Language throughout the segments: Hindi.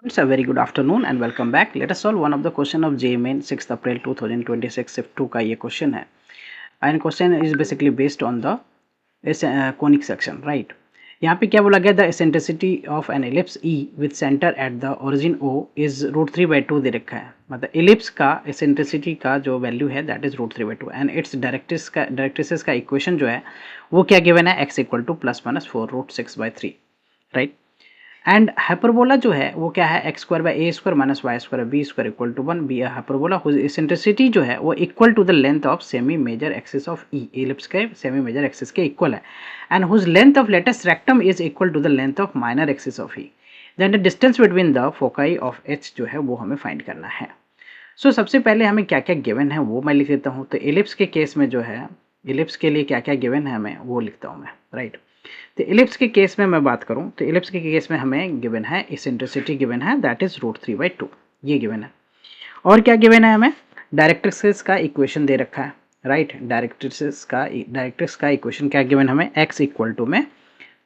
It's a very good afternoon and welcome back. Let us solve one of the question of JEE Main 6th April 2026 Shift 2 का ये क्वेश्चन है and question is basically based on the conic section, right? यहाँ पे क्या बोला गया, the eccentricity of an ellipse E with center at the origin O is √3/2 दे रखा है. मतलब ellipse का eccentricity का जो वैल्यू है that is √3/2 and its directrices का इक्वेशन जो है वो क्या गिवन है, x equal to +-4√6/3, right. And hyperbola जो है वो क्या है, x² minus Y square B square equal to 1. B hyperbola whose eccentricity जो है वो equal to the length of semi major axis of E, ellipse के सेमी मेजर एक्सिस के इक्वल है. And whose length of latus rectum is equal to the length of minor axis of E. Then the distance between the foci of H जो है वो हमें फाइंड करना है. सबसे पहले हमें क्या क्या गिवन है वो मैं लिख देता हूँ. तो एलिप्स के केस में जो है, एलिप्स के लिए क्या क्या गिवन है हमें वो लिखता हूँ मैं, राइट. तो एलिप्स के केस में मैं बात करूं तो एलिप्स के केस में हमें गिवन है इसेंट्रिसिटी गिवन है दैट इज √3/2, ये गिवन है. और क्या गिवन है हमें, डायरेक्ट्रिक्स का इक्वेशन दे रखा है, राइट. डायरेक्ट्रिक्स का इक्वेशन क्या गिवन हमें, x इक्वल टू में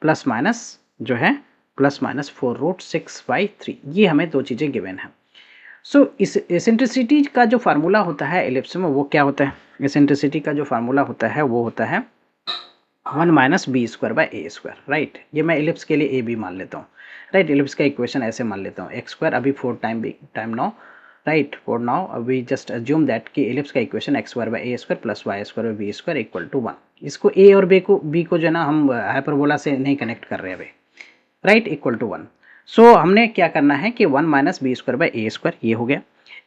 प्लस माइनस जो है +-4√6/3, ये हमें दो चीज़ें गिवन है. इस इसेंट्रिसिटी का जो फार्मूला होता है एलिप्स में वो क्या होता है, इसेंट्रिसिटी का जो फार्मूला होता है वो होता है 1 - b²/a², राइट. ये मैं एलिप्स के लिए ए बी मान लेता हूँ, राइट. एलिप्स का इक्वेशन ऐसे मान लेता हूँ, x² अभी 4 time now, right. For now we just assume that कि एलिप्स का equation x² plus y² equal to 1. इसको ए और बी को जो है ना हम हाइपरबोला से नहीं कनेक्ट कर रहे हैं अभी, राइट, इक्वल टू 1. हमने क्या करना है कि 1 - b²/a² ये हो गया,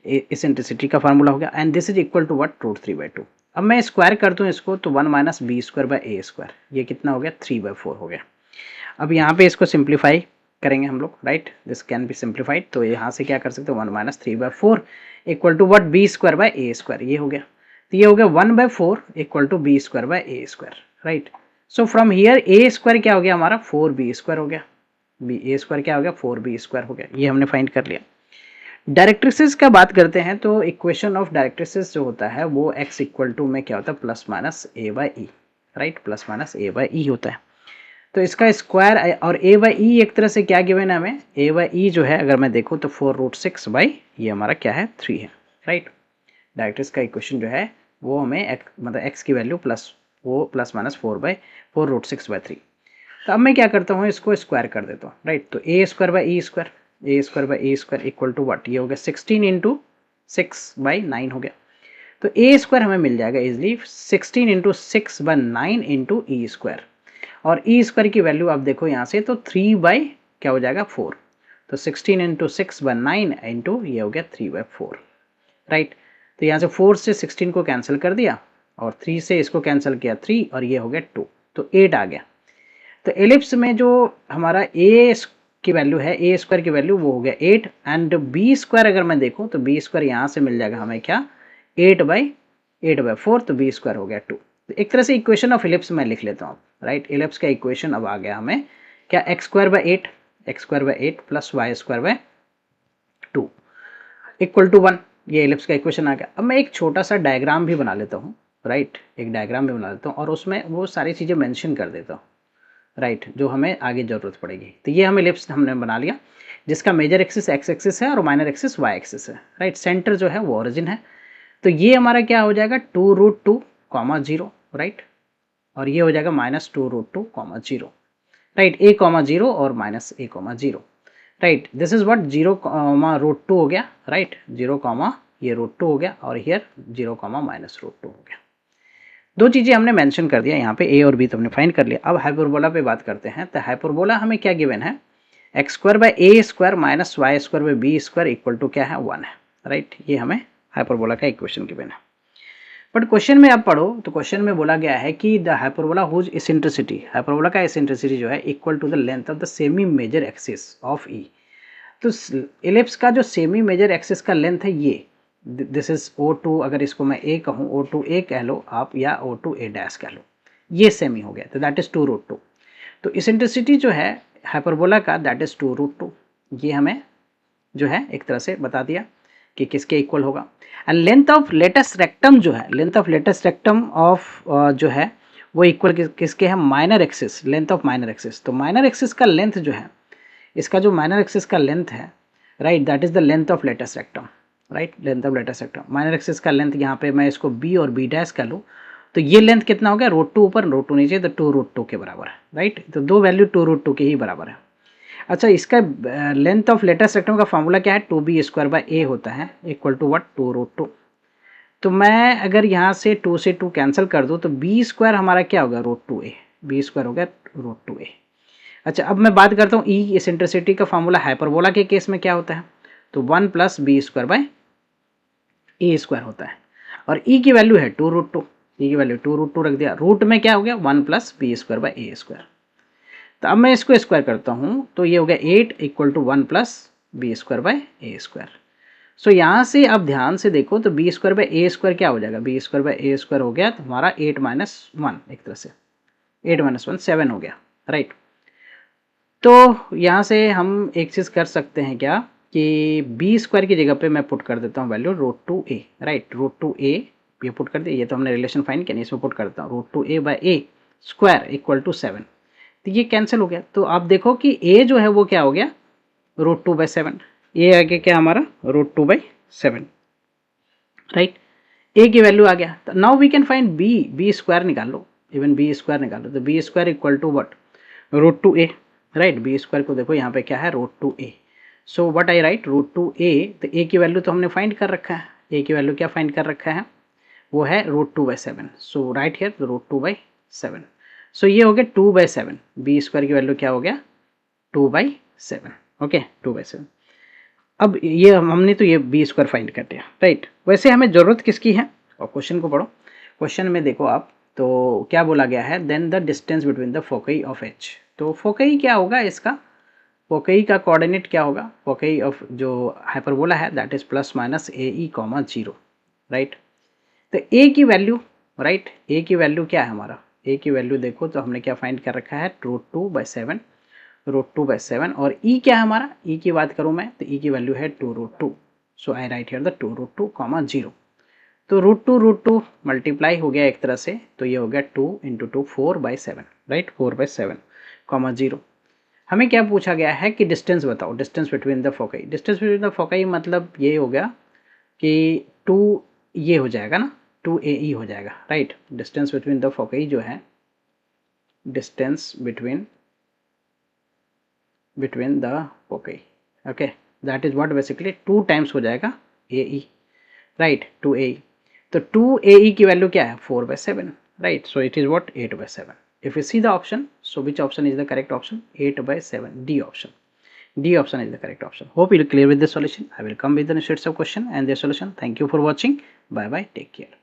इसेंट्रिसिटी का फार्मूला हो गया. And this is equal to what, √3/2. अब मैं स्क्वायर कर दूं इसको तो 1 - b²/a², ये कितना हो गया, 3/4 हो गया. अब यहाँ पे इसको सिंप्लीफाई करेंगे हम लोग, right. This can be simplified. तो यहाँ से क्या कर सकते हैं, 1 - 3/4 इक्वल टू व्हाट, b²/a², ये हो गया. तो ये हो गया 1/4 equal to b²/a², right. From here a² क्या हो गया हमारा, 4b² हो गया. a² क्या हो गया, 4b² हो गया. ये हमने फाइंड कर लिया. डायरेक्ट्रिसेस का बात करते हैं तो इक्वेशन ऑफ डायरेक्ट्रिसेस जो होता है वो x इक्वल टू में क्या होता है, +-a/e, राइट. +-a/e होता है. तो इसका स्क्वायर और a/e एक तरह से क्या गिवन है हमें, a/e जो है अगर मैं देखूँ तो 4√6 ये हमारा क्या है, 3 है, राइट. डायरेक्ट्रिक्स का इक्वेशन जो है वो हमें मतलब x की वैल्यू +4/4√6/3. तो अब मैं क्या करता हूँ, इसको स्क्वायर कर देता हूँ, राइट. तो a²/e² इक्वल टू व्हाट, ये हो गया 16 × 6/9 हो गया. तो a² हमें मिल जाएगा इजिली 16 × 6/9 × e². और e² की वैल्यू आप देखो यहाँ से तो 3 क्या हो जाएगा, 4. तो 16 × 6/9 × ये हो गया 3/4, राइट. तो यहाँ से 4 से 16 को कैंसिल कर दिया और 3 से इसको कैंसिल किया 3 और ये हो गया 2, तो 8 आ गया. तो एलिप्स में जो हमारा a की वैल्यू है, a² की वैल्यू वो हो गया 8. एंड b² अगर मैं देखूं तो b² यहाँ से मिल जाएगा हमें क्या, 8/4, तो b² हो गया 2. तो एक तरह से इक्वेशन ऑफ एलिप्स मैं लिख लेता हूँ, राइट. एलिप्स का इक्वेशन अब आ गया हमें क्या, x² 8 plus y² 2 equal to 1. ये एलिप्स का इक्वेशन आ गया. अब मैं एक छोटा सा डायग्राम भी बना लेता हूँ, राइट. एक डायग्राम भी बना लेता हूँ और उसमें वो सारी चीज़ें मेंशन कर देता हूँ, राइट, जो हमें आगे जरूरत पड़ेगी. तो ये हमें एलिप्स हमने बना लिया जिसका मेजर एक्सिस x एक्सिस है और माइनर एक्सिस y एक्सिस है, राइट. सेंटर जो है वो ओरिजिन है. तो ये हमारा क्या हो जाएगा, 2√2, 0, राइट. और ये हो जाएगा -2√2, 0, राइट. a, 0 और -a, 0, right. This is what 0, √2 हो गया, राइट. 0, ये √2 हो गया और हियर 0, -√2 हो गया. दो चीज़ें हमने मेंशन कर दिया यहाँ पे, ए और बी तो हमने फाइंड कर लिया. अब हाइपरबोला पे बात करते हैं. तो हाइपरबोला हमें क्या गिवन है, x²/a² minus y²/b² equal to क्या है, 1 है, राइट. ये हमें हाइपरबोला का इक्वेशन गिवन है. बट क्वेश्चन में आप पढ़ो तो क्वेश्चन में बोला गया है कि the hyperbola whose eccentricity, hyperbola का इसेंट्रिसिटी जो है equal to the length of the semi major axis of E. तो एलिप्स का जो सेमी मेजर एक्सिस का लेंथ है ये, दिस इज O2, अगर इसको मैं A कहूँ, O2A कह लो आप या O2A' कह लो, ये सेमी हो गया. तो दैट इज 2√2. तो इसेंट्रिसिटी जो है हाइपरबोला का दैट इज 2√2. ये हमें जो है एक तरह से बता दिया कि किसके इक्वल होगा. And length of latus rectum जो है, length of latus rectum of जो है वो इक्वल किसके है, minor axis, length of minor axis. तो माइनर एक्सिस का लेंथ जो है, इसका जो माइनर एक्सिस का लेंथ है right, that is the length of latus rectum, right, length of latus rectum. Minor axis का लेंथ यहाँ पे मैं इसको बी और बी डैश कर लूँ तो ये लेंथ कितना हो गया, √2 ऊपर √2 नीचे, तो 2√2 के बराबर है, राइट। तो दो वैल्यू 2√2 के ही बराबर है। अच्छा, इसका लेंथ ऑफ लेटेस्ट रेक्टम का फॉर्मूला क्या है, 2b² होता है, इक्वल टू व्हाट, 2√2। तो मैं अगर यहाँ से 2 से 2 कैंसिल कर दूँ तो b² हमारा क्या होगा, √2a, b² हो गया √2a। अच्छा, अब मैं बात करता हूँ ई इसेंट्रिसिटी का फॉर्मूला हाइपरबोला के केस में क्या होता है, तो 1 + b² होता है, और ई की वैल्यू है 2√2, ई की वैल्यू 2√2 रख दिया, रूट में क्या हो गया 1 + b²/a²। तो अब मैं इसको स्क्वायर करता हूँ तो ये हो गया 8 = 1 + b²/a²। सो यहाँ से आप ध्यान से देखो तो b²/a² क्या हो जाएगा, b²/a² हो गया तो हमारा 8 - 1, एक तरह से 8 - 1 7 हो गया, राइट। तो यहाँ से हम एक चीज़ कर सकते हैं क्या कि b² की जगह पे मैं पुट कर देता हूँ वैल्यू √2a, राइट, √2a ये पुट कर दिया, ये तो हमने रिलेशन फाइंड किया, इसमें पुट करता हूँ √2a/a² = 7। तो ये कैंसिल हो गया, तो आप देखो कि a जो है वो क्या हो गया, √2/7, ये आ गया क्या हमारा, √2/7, राइट। a की वैल्यू आ गया। तो now we can find b² निकाल लो, इवन b² निकाल लो, तो b² = what, √2a, right. b² को देखो यहाँ पे क्या है, √2a। So what I right, √2a। तो a की वैल्यू तो हमने फाइंड कर रखा है, a की वैल्यू क्या फाइंड कर रखा है, वो है √2/7। सो राइट हियर √2/7। सो ये हो गया 2/7, b² की वैल्यू क्या हो गया, 2/7, ओके, 2/7। अब ये हमने तो ये b² फाइंड कर दिया, राइट। वैसे हमें ज़रूरत किसकी है, और क्वेश्चन को पढ़ो, क्वेश्चन में देखो आप, तो क्या बोला गया है, then the distance between the foci of H. तो फोकई क्या होगा इसका, फोकई का कोऑर्डिनेट क्या होगा, फोकई ऑफ जो हाइपरबोला है दैट इज ± AE, 0, राइट। तो a की वैल्यू, राइट, a की वैल्यू क्या है हमारा, a की वैल्यू देखो तो हमने क्या फाइंड कर रखा है, √2/7, और e क्या है हमारा, e की बात करूँ मैं तो e की वैल्यू है 2√2। सो आई राइट हियर द 2√2, 0। तो √2 मल्टीप्लाई हो गया एक तरह से, तो ये हो गया 2 × 2 4/7, राइट, 4/7, 0। हमें क्या पूछा गया है कि डिस्टेंस बताओ, distance between the foci. Distance between the foci मतलब ये हो गया कि 2 ये हो जाएगा ना, 2AE हो जाएगा, right. Distance between the foci जो है, distance between the foci, okay, that is what, basically 2 times हो जाएगा AE, राइट, 2AE। तो 2AE की वैल्यू क्या है, 4/7, right. So it is what, 8/7। If you see the option, so which option is the correct option, 8/7, D option. D option is the correct option. Hope you're clear with the solution. I will come with the next sets of question and their solution. Thank you for watching. Bye bye. Take care.